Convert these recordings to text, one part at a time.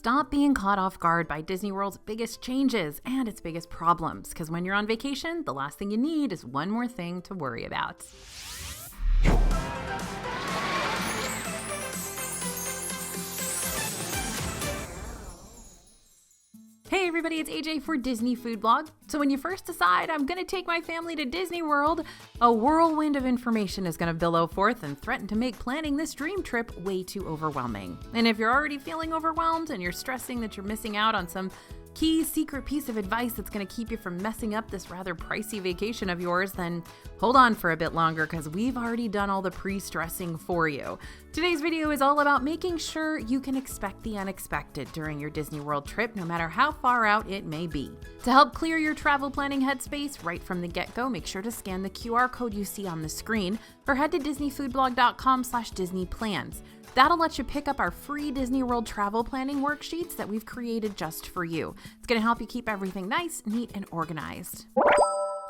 Stop being caught off guard by Disney World's biggest changes and its biggest problems, because when you're on vacation, the last thing you need is one more thing to worry about. Hey everybody, it's AJ for Disney Food Blog. So when you first decide I'm going to take my family to Disney World, a whirlwind of information is going to billow forth and threaten to make planning this dream trip way too overwhelming. And if you're already feeling overwhelmed and you're stressing that you're missing out on some key secret piece of advice that's going to keep you from messing up this rather pricey vacation of yours, then hold on for a bit longer because we've already done all the pre-stressing for you. Today's video is all about making sure you can expect the unexpected during your Disney World trip, no matter how far out it may be. To help clear your travel planning headspace right from the get-go, make sure to scan the QR code you see on the screen or head to disneyfoodblog.com/disneyplans. That'll let you pick up our free Disney World travel planning worksheets that we've created just for you. It's going to help you keep everything nice, neat, and organized.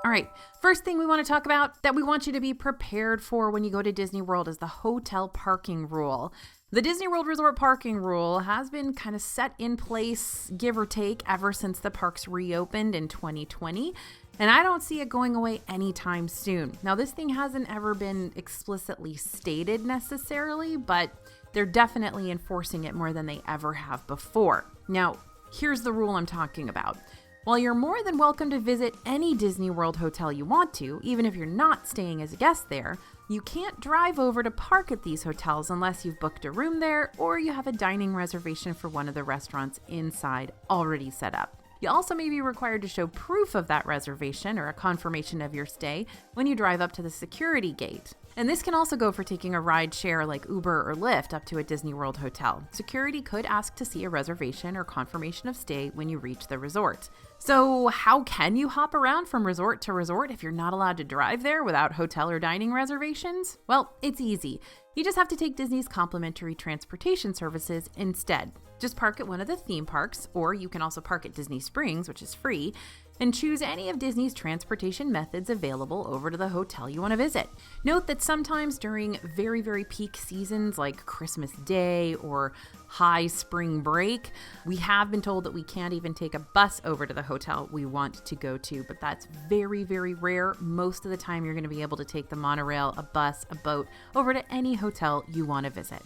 All right, first thing we want to talk about that we want you to be prepared for when you go to Disney World is the hotel parking rule. The Disney World Resort parking rule has been kind of set in place, give or take, ever since the parks reopened in 2020. And I don't see it going away anytime soon. Now, this thing hasn't ever been explicitly stated necessarily, but they're definitely enforcing it more than they ever have before. Now, here's the rule I'm talking about. While you're more than welcome to visit any Disney World hotel you want to, even if you're not staying as a guest there, you can't drive over to park at these hotels unless you've booked a room there or you have a dining reservation for one of the restaurants inside already set up. You also may be required to show proof of that reservation or a confirmation of your stay when you drive up to the security gate. And this can also go for taking a ride share like Uber or Lyft up to a Disney World hotel. Security could ask to see a reservation or confirmation of stay when you reach the resort. So how can you hop around from resort to resort if you're not allowed to drive there without hotel or dining reservations? Well, it's easy. You just have to take Disney's complimentary transportation services instead. Just park at one of the theme parks, or you can also park at Disney Springs, which is free, and choose any of Disney's transportation methods available over to the hotel you want to visit. Note that sometimes during very, very peak seasons like Christmas Day or high spring break, we have been told that we can't even take a bus over to the hotel we want to go to, but that's very, very rare. Most of the time you're going to be able to take the monorail, a bus, a boat over to any hotel you want to visit.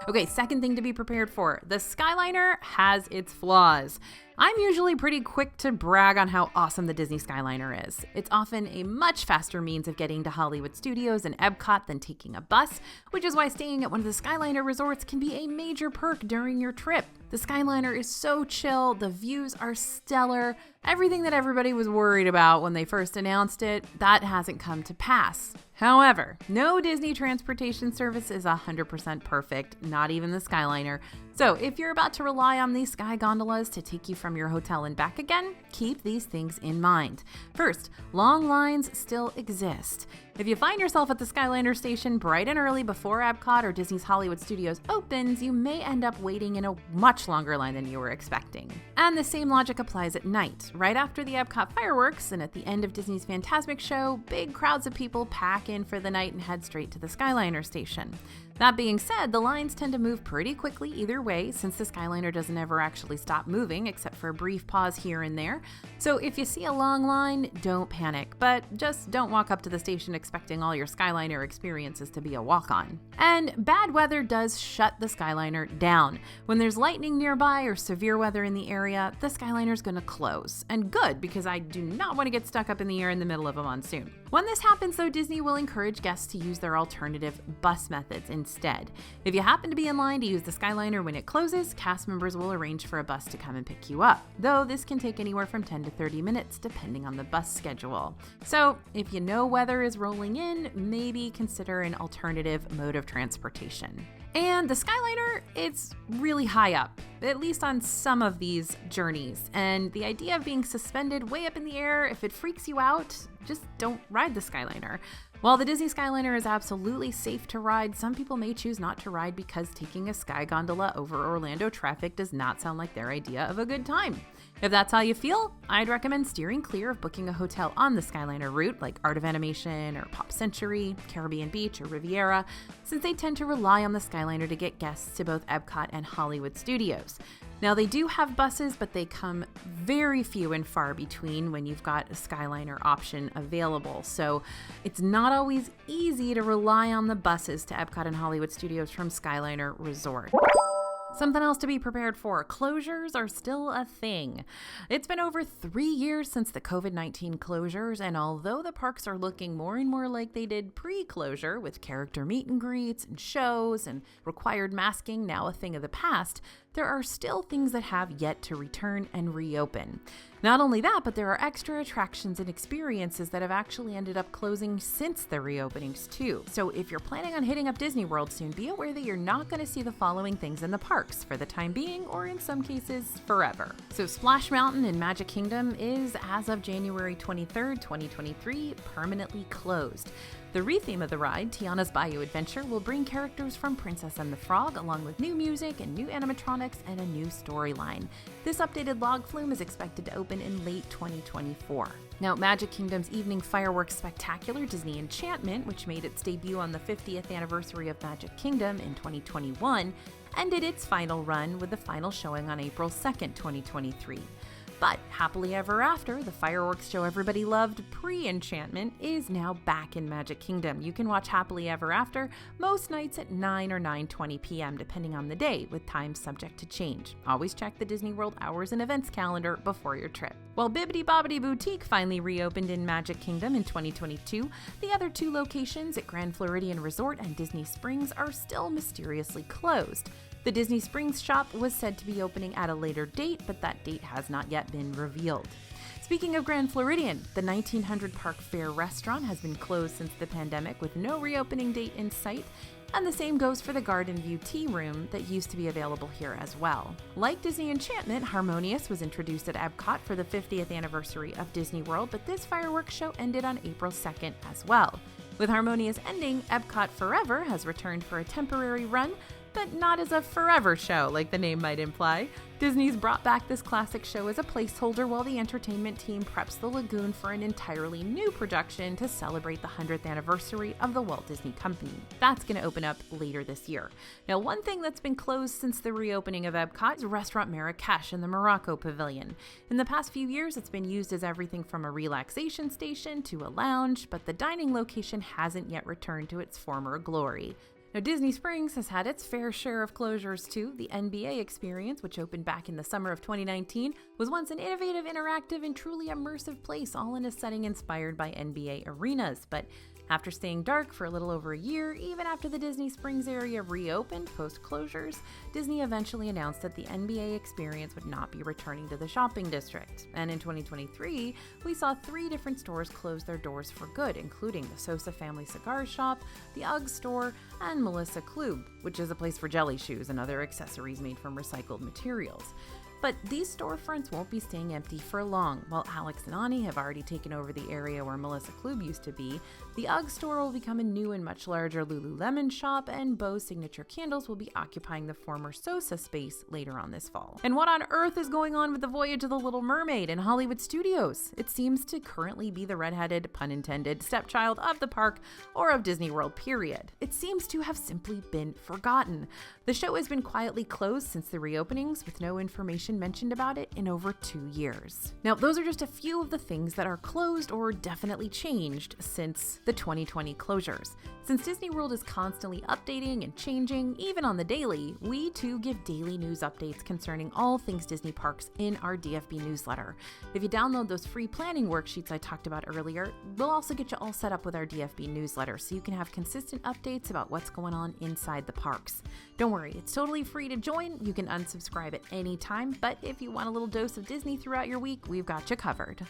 Okay, second thing to be prepared for, the Skyliner has its flaws. I'm usually pretty quick to brag on how awesome the Disney Skyliner is. It's often a much faster means of getting to Hollywood Studios and Epcot than taking a bus, which is why staying at one of the Skyliner resorts can be a major perk during your trip. The Skyliner is so chill, the views are stellar, everything that everybody was worried about when they first announced it, that hasn't come to pass. However, no Disney transportation service is 100% perfect, not even the Skyliner. So if you're about to rely on these sky gondolas to take you from your hotel and back again, keep these things in mind. First, long lines still exist. If you find yourself at the Skyliner station bright and early before Epcot or Disney's Hollywood Studios opens, you may end up waiting in a much longer line than you were expecting. And the same logic applies at night. Right after the Epcot fireworks and at the end of Disney's Fantasmic show, big crowds of people pack in for the night and head straight to the Skyliner station. That being said, the lines tend to move pretty quickly either way, since the Skyliner doesn't ever actually stop moving except for a brief pause here and there. So if you see a long line, don't panic, but just don't walk up to the station expecting all your Skyliner experiences to be a walk-on. And bad weather does shut the Skyliner down. When there's lightning nearby or severe weather in the area, the Skyliner's gonna close. And good, because I do not want to get stuck up in the air in the middle of a monsoon. When this happens though, Disney will encourage guests to use their alternative bus methods instead. If you happen to be in line to use the Skyliner when it closes, cast members will arrange for a bus to come and pick you up, though this can take anywhere from 10 to 30 minutes depending on the bus schedule. So if you know weather is rolling in, maybe consider an alternative mode of transportation. And the Skyliner, it's really high up, at least on some of these journeys. And the idea of being suspended way up in the air, if it freaks you out, just don't ride the Skyliner. While the Disney Skyliner is absolutely safe to ride, some people may choose not to ride because taking a sky gondola over Orlando traffic does not sound like their idea of a good time. If that's how you feel, I'd recommend steering clear of booking a hotel on the Skyliner route like Art of Animation or Pop Century, Caribbean Beach, or Riviera, since they tend to rely on the Skyliner to get guests to both Epcot and Hollywood Studios. Now, they do have buses, but they come very few and far between when you've got a Skyliner option available. So it's not always easy to rely on the buses to Epcot and Hollywood Studios from Skyliner Resort. Something else to be prepared for. Closures are still a thing. It's been over 3 years since the COVID-19 closures, and although the parks are looking more and more like they did pre-closure, with character meet and greets and shows and required masking now a thing of the past, there are still things that have yet to return and reopen. Not only that, but there are extra attractions and experiences that have actually ended up closing since the reopenings too. So if you're planning on hitting up Disney World soon, be aware that you're not going to see the following things in the parks for the time being, or in some cases, forever. So Splash Mountain in Magic Kingdom is, as of January 23rd, 2023, permanently closed. The retheme of the ride, Tiana's Bayou Adventure, will bring characters from Princess and the Frog, along with new music and new animatronics and a new storyline. This updated log flume is expected to open in late 2024. Now, Magic Kingdom's evening fireworks spectacular, Disney Enchantment, which made its debut on the 50th anniversary of Magic Kingdom in 2021, ended its final run with the final showing on April 2nd, 2023. But Happily Ever After, the fireworks show everybody loved pre-Enchantment, is now back in Magic Kingdom. You can watch Happily Ever After most nights at 9 or 9:20 p.m. depending on the day, with times subject to change. Always check the Disney World hours and events calendar before your trip. While Bibbidi Bobbidi Boutique finally reopened in Magic Kingdom in 2022, the other two locations at Grand Floridian Resort and Disney Springs are still mysteriously closed. The Disney Springs shop was said to be opening at a later date, but that date has not yet been revealed. Speaking of Grand Floridian, the 1900 Park Fare restaurant has been closed since the pandemic with no reopening date in sight, and the same goes for the Garden View Tea Room that used to be available here as well. Like Disney Enchantment, Harmonious was introduced at Epcot for the 50th anniversary of Disney World, but this fireworks show ended on April 2nd as well. With Harmonious ending, Epcot Forever has returned for a temporary run, but not as a forever show like the name might imply. Disney's brought back this classic show as a placeholder while the entertainment team preps the lagoon for an entirely new production to celebrate the 100th anniversary of the Walt Disney Company. That's going to open up later this year. Now, one thing that's been closed since the reopening of Epcot is Restaurant Marrakesh in the Morocco Pavilion. In the past few years, it's been used as everything from a relaxation station to a lounge, but the dining location hasn't yet returned to its former glory. Now, Disney Springs has had its fair share of closures too. The NBA experience, which opened back in the summer of 2019, was once an innovative, interactive, and truly immersive place, all in a setting inspired by NBA arenas. But after staying dark for a little over a year, even after the Disney Springs area reopened post-closures, Disney eventually announced that the NBA experience would not be returning to the shopping district. And in 2023, we saw 3 different stores close their doors for good, including the Sosa Family Cigar Shop, the UGG store, and Melissa Klub, which is a place for jelly shoes and other accessories made from recycled materials. But these storefronts won't be staying empty for long. While Alex and Ani have already taken over the area where Melissa Klub used to be, the UGG store will become a new and much larger Lululemon shop, and Bo's Signature Candles will be occupying the former Sosa space later on this fall. And what on earth is going on with the Voyage of the Little Mermaid in Hollywood Studios? It seems to currently be the redheaded, pun intended, stepchild of the park or of Disney World, period. It seems to have simply been forgotten. The show has been quietly closed since the reopenings, with no information mentioned about it in over 2 years. Now, those are just a few of the things that are closed or definitely changed since the 2020 closures. Since Disney World is constantly updating and changing, even on the daily, we too give daily news updates concerning all things Disney parks in our DFB newsletter. If you download those free planning worksheets I talked about earlier, we'll also get you all set up with our DFB newsletter so you can have consistent updates about what's going on inside the parks. Don't worry, it's totally free to join. You can unsubscribe at any time, but if you want a little dose of Disney throughout your week, we've got you covered.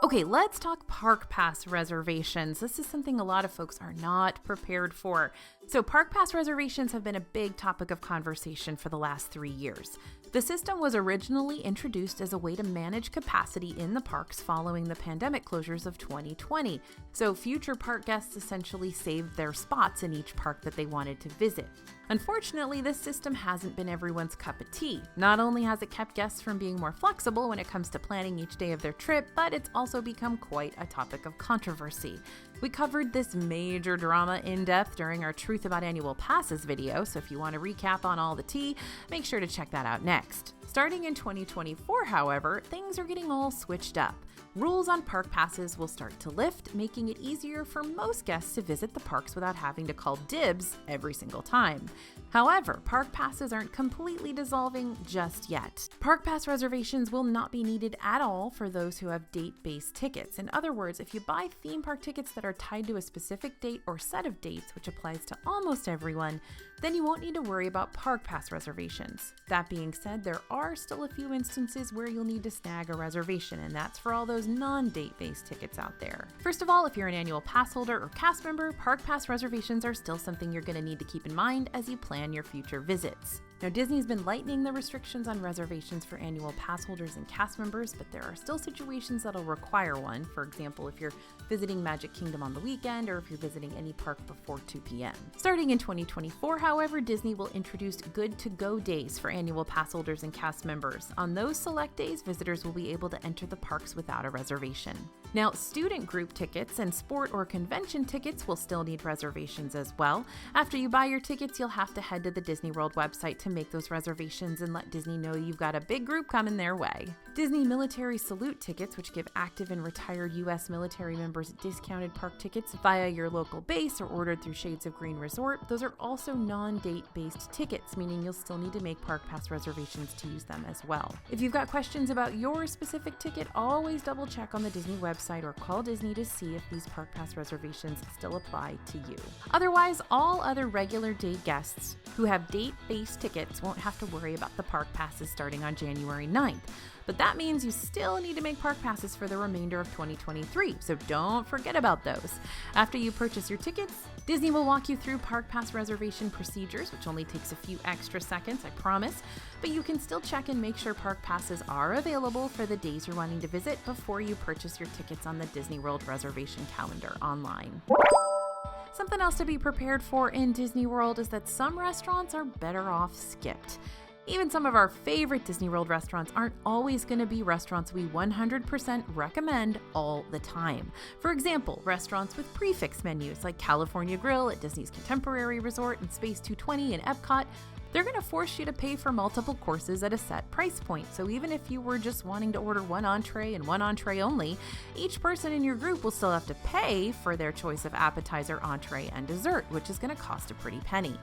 Okay, let's talk Park Pass reservations. This is something a lot of folks are not prepared for. So Park Pass reservations have been a big topic of conversation for the last 3 years. The system was originally introduced as a way to manage capacity in the parks following the pandemic closures of 2020. So future park guests essentially saved their spots in each park that they wanted to visit. Unfortunately, this system hasn't been everyone's cup of tea. Not only has it kept guests from being more flexible when it comes to planning each day of their trip, but it's also become quite a topic of controversy. We covered this major drama in depth during our Truth About Annual Passes video, so if you want to recap on all the tea, make sure to check that out next. Starting in 2024, however, things are getting all switched up. Rules on park passes will start to lift, making it easier for most guests to visit the parks without having to call dibs every single time. However, park passes aren't completely dissolving just yet. Park pass reservations will not be needed at all for those who have date-based tickets. In other words, if you buy theme park tickets that are tied to a specific date or set of dates, which applies to almost everyone, then you won't need to worry about park pass reservations. That being said, there are still a few instances where you'll need to snag a reservation, and that's for all those non-date-based tickets out there. First of all, if you're an annual pass holder or cast member, park pass reservations are still something you're going to need to keep in mind as you plan your future visits. Now, Disney's been lightening the restrictions on reservations for annual pass holders and cast members, but there are still situations that'll require one. For example, if you're visiting Magic Kingdom on the weekend or if you're visiting any park before 2 p.m. Starting in 2024, however, Disney will introduce good-to-go days for annual pass holders and cast members. On those select days, visitors will be able to enter the parks without a reservation. Now, student group tickets and sport or convention tickets will still need reservations as well. After you buy your tickets, you'll have to head to the Disney World website to make those reservations and let Disney know you've got a big group coming their way. Disney Military Salute tickets, which give active and retired U.S. military members discounted park tickets via your local base or ordered through Shades of Green Resort, those are also non-date-based tickets, meaning you'll still need to make park pass reservations to use them as well. If you've got questions about your specific ticket, always double check on the Disney website or call Disney to see if these park pass reservations still apply to you. Otherwise, all other regular day guests who have date-based tickets won't have to worry about the park passes starting on January 9th. But that means you still need to make park passes for the remainder of 2023, so don't forget about those. After you purchase your tickets, Disney will walk you through park pass reservation procedures, which only takes a few extra seconds, I promise, but you can still check and make sure park passes are available for the days you're wanting to visit before you purchase your tickets on the Disney World reservation calendar online. Something else to be prepared for in Disney World is that some restaurants are better off skipped. Even some of our favorite Disney World restaurants aren't always going to be restaurants we 100% recommend all the time. For example, restaurants with prefix menus like California Grill at Disney's Contemporary Resort and Space 220 in Epcot, they're going to force you to pay for multiple courses at a set price point. So even if you were just wanting to order one entree and one entree only, each person in your group will still have to pay for their choice of appetizer, entree, and dessert, which is going to cost a pretty penny.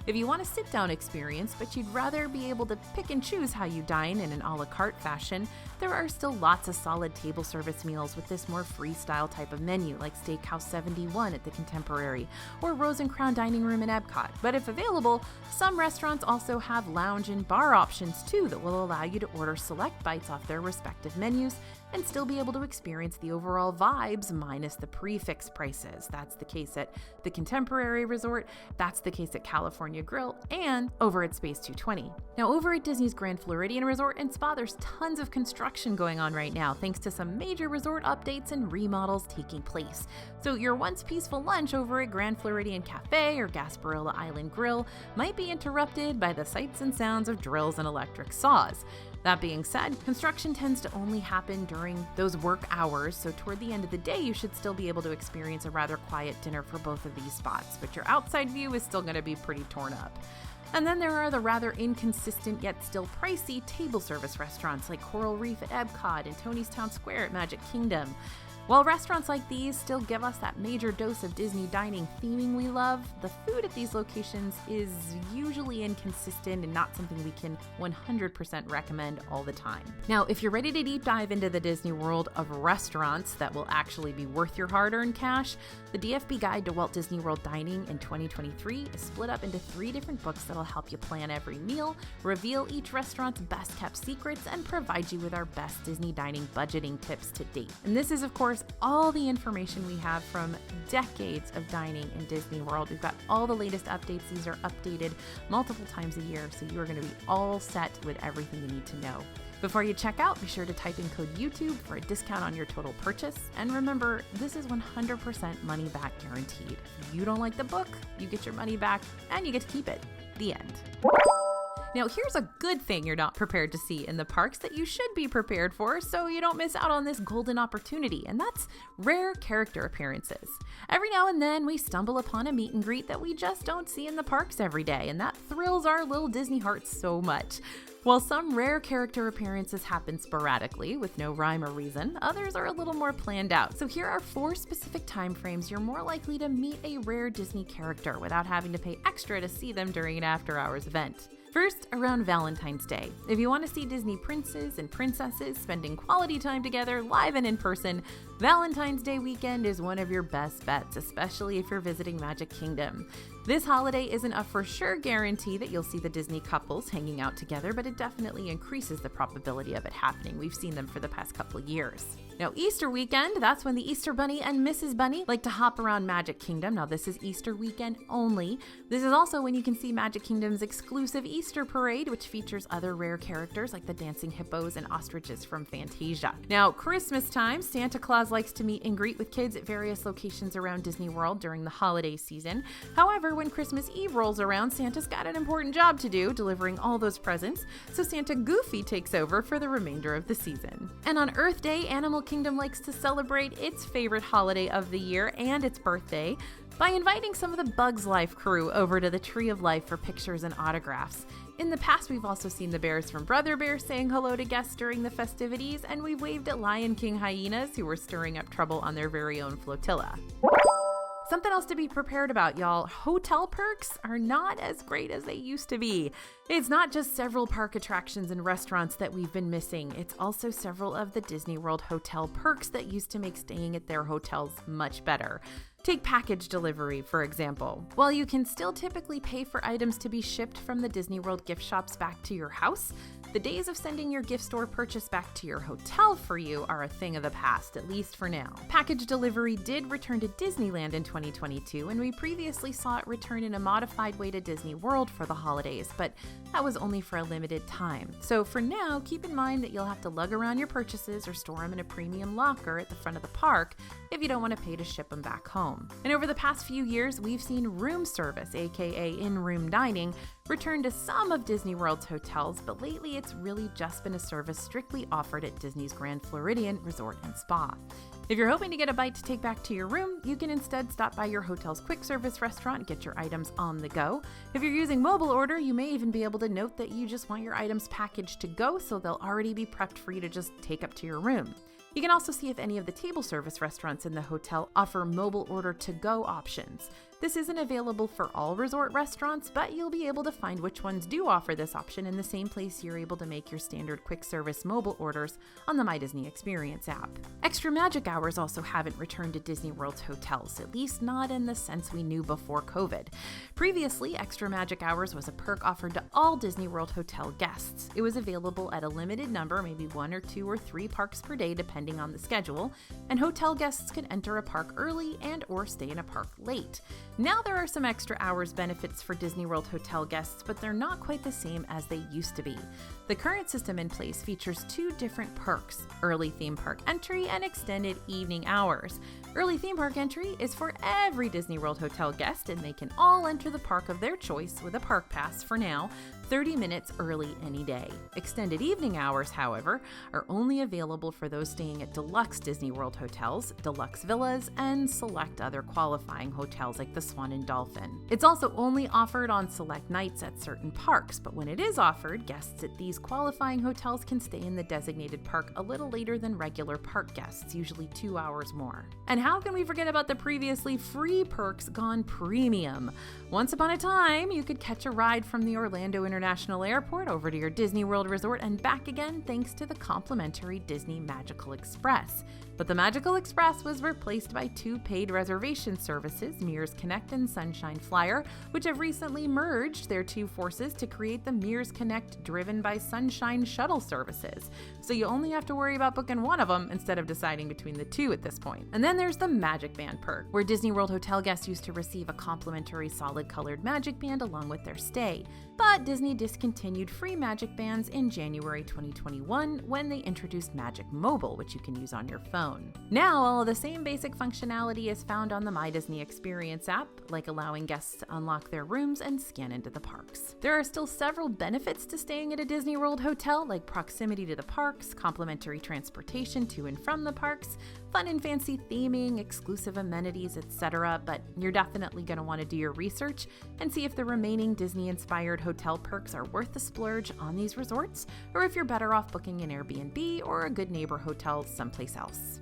If you want a sit-down experience, but you'd rather be able to pick and choose how you dine in an a la carte fashion, there are still lots of solid table service meals with this more freestyle type of menu, like Steakhouse 71 at the Contemporary or Rose and Crown Dining Room in Epcot. But if available, some restaurants also have lounge and bar options too that will allow you to order select bites off their respective menus and still be able to experience the overall vibes minus the prefix prices. That's the case at the Contemporary Resort, that's the case at California Grill, and over at Space 220. Now, over at Disney's Grand Floridian Resort and Spa, there's tons of construction going on right now, thanks to some major resort updates and remodels taking place. So your once peaceful lunch over at Grand Floridian Cafe or Gasparilla Island Grill might be interrupted by the sights and sounds of drills and electric saws. That being said, construction tends to only happen during those work hours, so toward the end of the day, you should still be able to experience a rather quiet dinner for both of these spots, but your outside view is still going to be pretty torn up. And then there are the rather inconsistent yet still pricey table service restaurants like Coral Reef at Epcot and Tony's Town Square at Magic Kingdom. While restaurants like these still give us that major dose of Disney dining theming we love, the food at these locations is usually inconsistent and not something we can 100% recommend all the time. Now, if you're ready to deep dive into the Disney world of restaurants that will actually be worth your hard-earned cash, the DFB Guide to Walt Disney World Dining in 2023 is split up into 3 different books that'll help you plan every meal, reveal each restaurant's best-kept secrets, and provide you with our best Disney dining budgeting tips to date. And this is, of course, all the information we have from decades of dining in Disney World. We've got all the latest updates. These are updated multiple times a year, so you are going to be all set with everything you need to know. Before you check out, be sure to type in code YouTube for a discount on your total purchase. And remember, this is 100% money back guaranteed. If you don't like the book, you get your money back and you get to keep it. The end. Now, here's a good thing you're not prepared to see in the parks that you should be prepared for so you don't miss out on this golden opportunity, and that's rare character appearances. Every now and then, we stumble upon a meet and greet that we just don't see in the parks every day, and that thrills our little Disney hearts so much. While some rare character appearances happen sporadically with no rhyme or reason, others are a little more planned out. So here are 4 specific time frames you're more likely to meet a rare Disney character without having to pay extra to see them during an after-hours event. First, around Valentine's Day. If you want to see Disney princes and princesses spending quality time together live and in person, Valentine's Day weekend is one of your best bets, especially if you're visiting Magic Kingdom. This holiday isn't a for sure guarantee that you'll see the Disney couples hanging out together, but it definitely increases the probability of it happening. We've seen them for the past couple years. Now, Easter weekend, that's when the Easter Bunny and Mrs. Bunny like to hop around Magic Kingdom. Now, this is Easter weekend only. This is also when you can see Magic Kingdom's exclusive Easter parade, which features other rare characters like the dancing hippos and ostriches from Fantasia. Now, Christmas time, Santa Claus likes to meet and greet with kids at various locations around Disney World during the holiday season. However, when Christmas Eve rolls around, Santa's got an important job to do, delivering all those presents, so Santa Goofy takes over for the remainder of the season. And on Earth Day, Animal Kingdom likes to celebrate its favorite holiday of the year and its birthday by inviting some of the Bugs Life crew over to the Tree of Life for pictures and autographs. In the past, we've also seen the bears from Brother Bear saying hello to guests during the festivities, and we've waved at Lion King hyenas who were stirring up trouble on their very own flotilla. Something else to be prepared about, y'all. Hotel perks are not as great as they used to be. It's not just several park attractions and restaurants that we've been missing. It's also several of the Disney World hotel perks that used to make staying at their hotels much better. Take package delivery, for example. While you can still typically pay for items to be shipped from the Disney World gift shops back to your house, the days of sending your gift store purchase back to your hotel for you are a thing of the past, at least for now. Package delivery did return to Disneyland in 2022, and we previously saw it return in a modified way to Disney World for the holidays, but that was only for a limited time. So for now, keep in mind that you'll have to lug around your purchases or store them in a premium locker at the front of the park if you don't want to pay to ship them back home. And over the past few years, we've seen room service, aka in-room dining, return to some of Disney World's hotels, but lately it's really just been a service strictly offered at Disney's Grand Floridian Resort and Spa. If you're hoping to get a bite to take back to your room, you can instead stop by your hotel's quick service restaurant and get your items on the go. If you're using mobile order, you may even be able to note that you just want your items packaged to go, so they'll already be prepped for you to just take up to your room. You can also see if any of the table service restaurants in the hotel offer mobile order to-go options. This isn't available for all resort restaurants, but you'll be able to find which ones do offer this option in the same place you're able to make your standard quick service mobile orders on the My Disney Experience app. Extra Magic Hours also haven't returned to Disney World's hotels, at least not in the sense we knew before COVID. Previously, Extra Magic Hours was a perk offered to all Disney World hotel guests. It was available at a limited number, maybe 1 or 2 or 3 parks per day depending on the schedule, and hotel guests could enter a park early and or stay in a park late. Now there are some extra hours benefits for Disney World hotel guests, but they're not quite the same as they used to be. The current system in place features 2 different perks: early theme park entry and extended evening hours. Early theme park entry is for every Disney World hotel guest, and they can all enter the park of their choice with a park pass for now, 30 minutes early any day. Extended evening hours, however, are only available for those staying at deluxe Disney World hotels, deluxe villas, and select other qualifying hotels like the Swan and Dolphin. It's also only offered on select nights at certain parks, but when it is offered, guests at these qualifying hotels can stay in the designated park a little later than regular park guests, usually 2 hours more. And how can we forget about the previously free perks gone premium? Once upon a time, you could catch a ride from the Orlando International Airport over to your Disney World Resort and back again thanks to the complimentary Disney Magical Express. But the Magical Express was replaced by 2 paid reservation services, Mears Connect and Sunshine Flyer, which have recently merged their 2 forces to create the Mears Connect driven by Sunshine shuttle services. So you only have to worry about booking one of them instead of deciding between the 2 at this point. And then there's the Magic Band perk, where Disney World hotel guests used to receive a complimentary solid colored Magic Band along with their stay. But Disney Disney discontinued free Magic Bands in January 2021 when they introduced Magic Mobile, which you can use on your phone. Now, all of the same basic functionality is found on the My Disney Experience app, like allowing guests to unlock their rooms and scan into the parks. There are still several benefits to staying at a Disney World hotel, like proximity to the parks, complimentary transportation to and from the parks, fun and fancy theming, exclusive amenities, etc. But you're definitely going to want to do your research and see if the remaining Disney-inspired hotel perks are worth the splurge on these resorts, or if you're better off booking an Airbnb or a good neighbor hotel someplace else.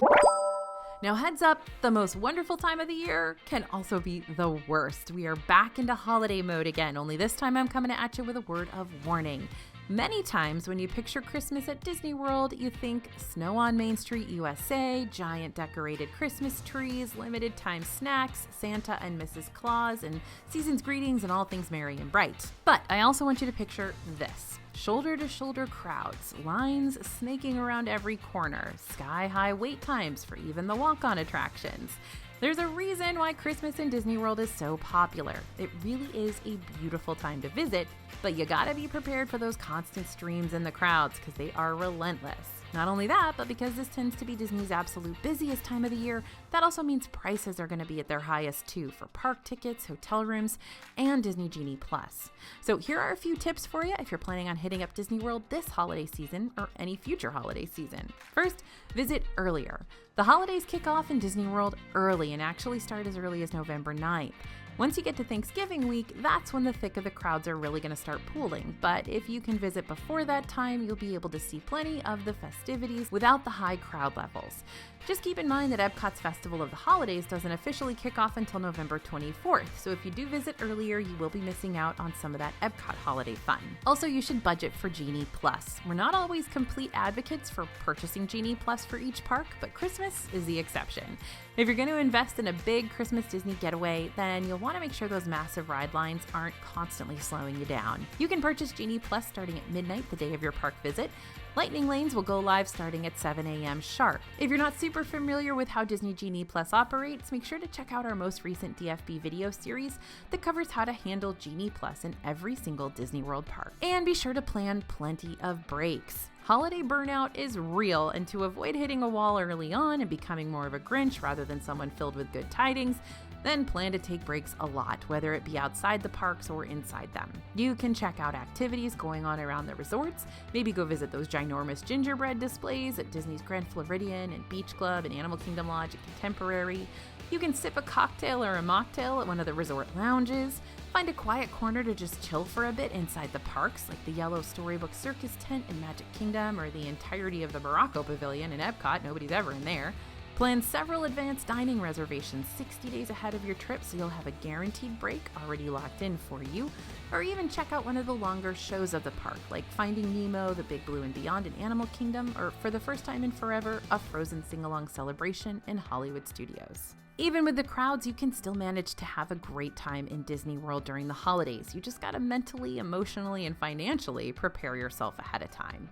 Now, heads up, the most wonderful time of the year can also be the worst. We are back into holiday mode again, only this time I'm coming at you with a word of warning. Many times when you picture Christmas at Disney World, you think snow on Main Street, USA, giant decorated Christmas trees, limited time snacks, Santa and Mrs. Claus, and season's greetings and all things merry and bright. But I also want you to picture this. Shoulder-to-shoulder crowds, lines snaking around every corner, sky-high wait times for even the walk-on attractions. There's a reason why Christmas in Disney World is so popular. It really is a beautiful time to visit, but you gotta be prepared for those constant streams in the crowds because they are relentless. Not only that, but because this tends to be Disney's absolute busiest time of the year, that also means prices are going to be at their highest too for park tickets, hotel rooms, and Disney Genie Plus. So here are a few tips for you if you're planning on hitting up Disney World this holiday season or any future holiday season. First, visit earlier. The holidays kick off in Disney World early and actually start as early as November 9th. Once you get to Thanksgiving week, that's when the thick of the crowds are really going to start pooling. But if you can visit before that time, you'll be able to see plenty of the festivities without the high crowd levels. Just keep in mind that Epcot's Festival of the Holidays doesn't officially kick off until November 24th, so if you do visit earlier, you will be missing out on some of that Epcot holiday fun. Also, you should budget for Genie Plus. We're not always complete advocates for purchasing Genie Plus for each park, but Christmas is the exception. If you're going to invest in a big Christmas Disney getaway, then you'll want to make sure those massive ride lines aren't constantly slowing you down. You can purchase Genie Plus starting at midnight the day of your park visit. Lightning lanes will go live starting at 7 a.m. sharp. If you're not super familiar with how Disney Genie Plus operates, make sure to check out our most recent DFB video series that covers how to handle Genie Plus in every single Disney World park. And be sure to plan plenty of breaks. Holiday burnout is real, and to avoid hitting a wall early on and becoming more of a Grinch rather than someone filled with good tidings, then plan to take breaks a lot, whether it be outside the parks or inside them. You can check out activities going on around the resorts, maybe go visit those ginormous gingerbread displays at Disney's Grand Floridian and Beach Club and Animal Kingdom Lodge and Contemporary. You can sip a cocktail or a mocktail at one of the resort lounges. Find a quiet corner to just chill for a bit inside the parks, like the Yellow Storybook Circus tent in Magic Kingdom or the entirety of the Morocco Pavilion in Epcot. Nobody's ever in there. Plan several advanced dining reservations 60 days ahead of your trip so you'll have a guaranteed break already locked in for you. Or even check out one of the longer shows of the park, like Finding Nemo, The Big Blue and Beyond in Animal Kingdom, or for the first time in forever, a Frozen sing-along celebration in Hollywood Studios. Even with the crowds, you can still manage to have a great time in Disney World during the holidays. You just gotta mentally, emotionally, and financially prepare yourself ahead of time.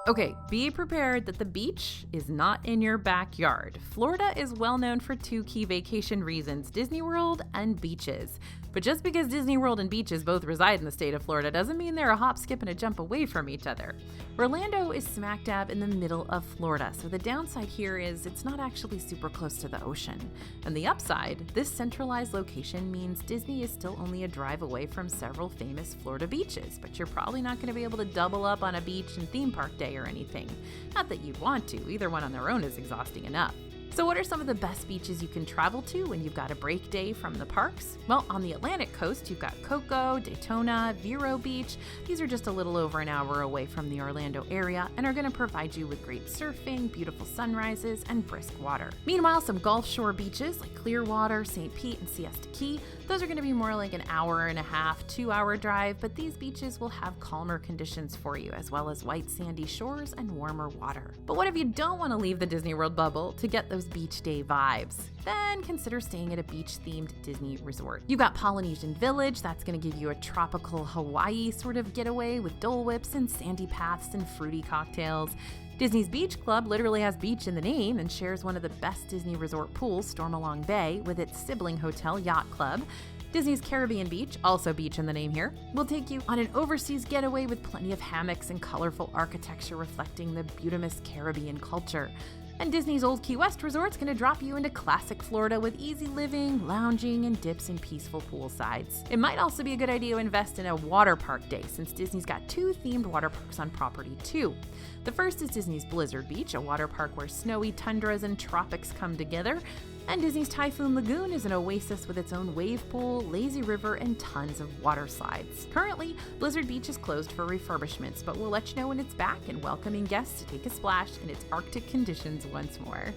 Okay, be prepared that the beach is not in your backyard. Florida is well known for two key vacation reasons: Disney World and beaches. But just because Disney World and beaches both reside in the state of Florida doesn't mean they're a hop, skip, and a jump away from each other. Orlando is smack dab in the middle of Florida, so the downside here is it's not actually super close to the ocean. And the upside, this centralized location means Disney is still only a drive away from several famous Florida beaches, but you're probably not going to be able to double up on a beach and theme park day or anything. Not that you'd want to, either one on their own is exhausting enough. So what are some of the best beaches you can travel to when you've got a break day from the parks? Well, on the Atlantic coast, you've got Cocoa, Daytona, Vero Beach. These are just a little over an hour away from the Orlando area and are going to provide you with great surfing, beautiful sunrises, and brisk water. Meanwhile, some Gulf Shore beaches like Clearwater, St. Pete, and Siesta Key, those are going to be more like an hour and a half, 2-hour drive, but these beaches will have calmer conditions for you, as well as white sandy shores and warmer water. But what if you don't want to leave the Disney World bubble to get those beach day vibes? Then consider staying at a beach-themed Disney resort. You've got Polynesian Village, that's going to give you a tropical Hawaii sort of getaway with Dole Whips and sandy paths and fruity cocktails. Disney's Beach Club literally has beach in the name and shares one of the best Disney resort pools, Stormalong Bay, with its sibling hotel, Yacht Club. Disney's Caribbean Beach, also beach in the name here, will take you on an overseas getaway with plenty of hammocks and colorful architecture reflecting the beautiful Caribbean culture. And Disney's Old Key West Resort's going to drop you into classic Florida with easy living, lounging, and dips in peaceful poolsides. It might also be a good idea to invest in a water park day, since Disney's got 2 themed water parks on property too. The first is Disney's Blizzard Beach, a water park where snowy tundras and tropics come together. And Disney's Typhoon Lagoon is an oasis with its own wave pool, lazy river, and tons of water slides. Currently, Blizzard Beach is closed for refurbishments, but we'll let you know when it's back and welcoming guests to take a splash in its Arctic conditions once more.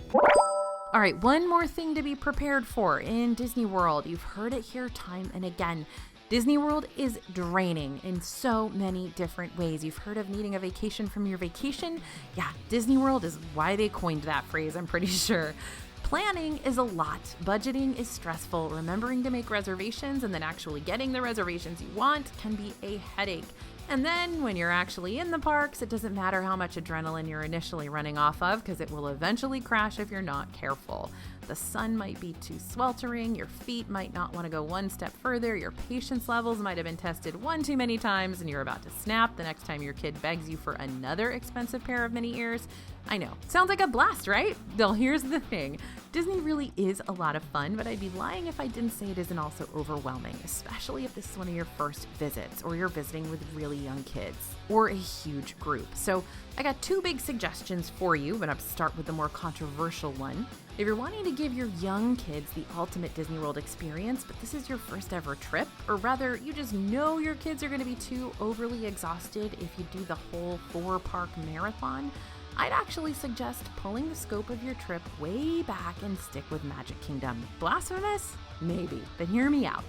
All right, one more thing to be prepared for in Disney World. You've heard it here time and again. Disney World is draining in so many different ways. You've heard of needing a vacation from your vacation? Yeah, Disney World is why they coined that phrase, I'm pretty sure. Planning is a lot. Budgeting is stressful. Remembering to make reservations and then actually getting the reservations you want can be a headache. And then when you're actually in the parks, it doesn't matter how much adrenaline you're initially running off of because it will eventually crash if you're not careful. The sun might be too sweltering, your feet might not want to go one step further, your patience levels might have been tested one too many times and you're about to snap the next time your kid begs you for another expensive pair of mini ears. I know, sounds like a blast, right? Well, here's the thing. Disney really is a lot of fun, but I'd be lying if I didn't say it isn't also overwhelming, especially if this is one of your first visits or you're visiting with really young kids or a huge group. So I got 2 big suggestions for you, but I'll start with the more controversial one. If you're wanting to give your young kids the ultimate Disney World experience, but this is your first ever trip, or rather you just know your kids are going to be too overly exhausted if you do the whole 4-park marathon, I'd actually suggest pulling the scope of your trip way back and stick with Magic Kingdom. Blasphemous? Maybe, but hear me out.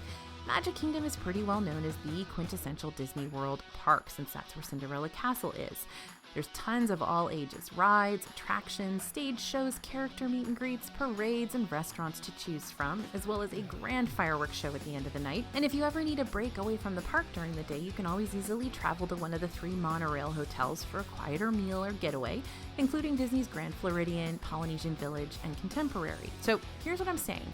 Magic Kingdom is pretty well known as the quintessential Disney World park, since that's where Cinderella Castle is. There's tons of all ages rides, attractions, stage shows, character meet and greets, parades, and restaurants to choose from, as well as a grand fireworks show at the end of the night. And if you ever need a break away from the park during the day, you can always easily travel to one of the 3 monorail hotels for a quieter meal or getaway, including Disney's Grand Floridian, Polynesian Village, and Contemporary. So here's what I'm saying.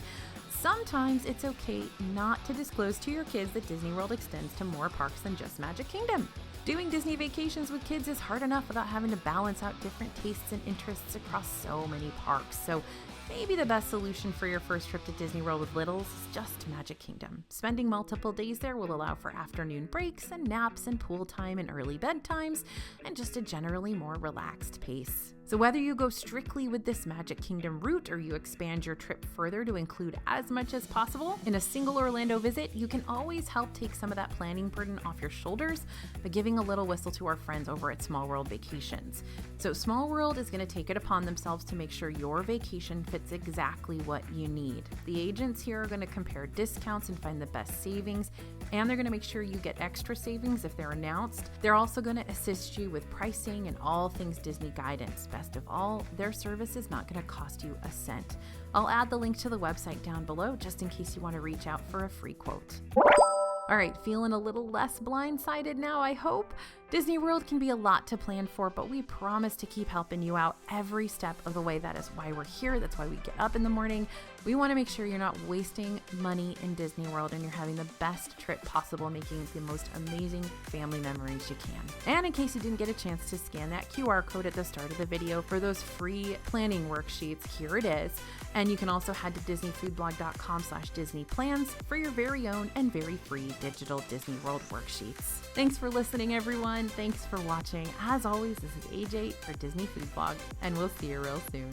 Sometimes it's okay not to disclose to your kids that Disney World extends to more parks than just Magic Kingdom. Doing Disney vacations with kids is hard enough without having to balance out different tastes and interests across so many parks. So maybe the best solution for your first trip to Disney World with littles is just Magic Kingdom. Spending multiple days there will allow for afternoon breaks and naps and pool time and early bedtimes and just a generally more relaxed pace. So whether you go strictly with this Magic Kingdom route or you expand your trip further to include as much as possible in a single Orlando visit, you can always help take some of that planning burden off your shoulders by giving a little whistle to our friends over at Small World Vacations. So Small World is going to take it upon themselves to make sure your vacation fits exactly what you need. The agents here are going to compare discounts and find the best savings, and they're going to make sure you get extra savings if they're announced. They're also going to assist you with pricing and all things Disney guidance. Best of all, their service is not going to cost you a cent. I'll add the link to the website down below just in case you want to reach out for a free quote. All right, feeling a little less blindsided now, I hope? Disney World can be a lot to plan for, but we promise to keep helping you out every step of the way. That is why we're here. That's why we get up in the morning. We want to make sure you're not wasting money in Disney World and you're having the best trip possible, making the most amazing family memories you can. And in case you didn't get a chance to scan that QR code at the start of the video for those free planning worksheets, here it is. And you can also head to disneyfoodblog.com/DisneyPlans for your very own and very free digital Disney World worksheets. Thanks for listening, everyone. Thanks for watching. As always, this is AJ for Disney Food Blog, and we'll see you real soon.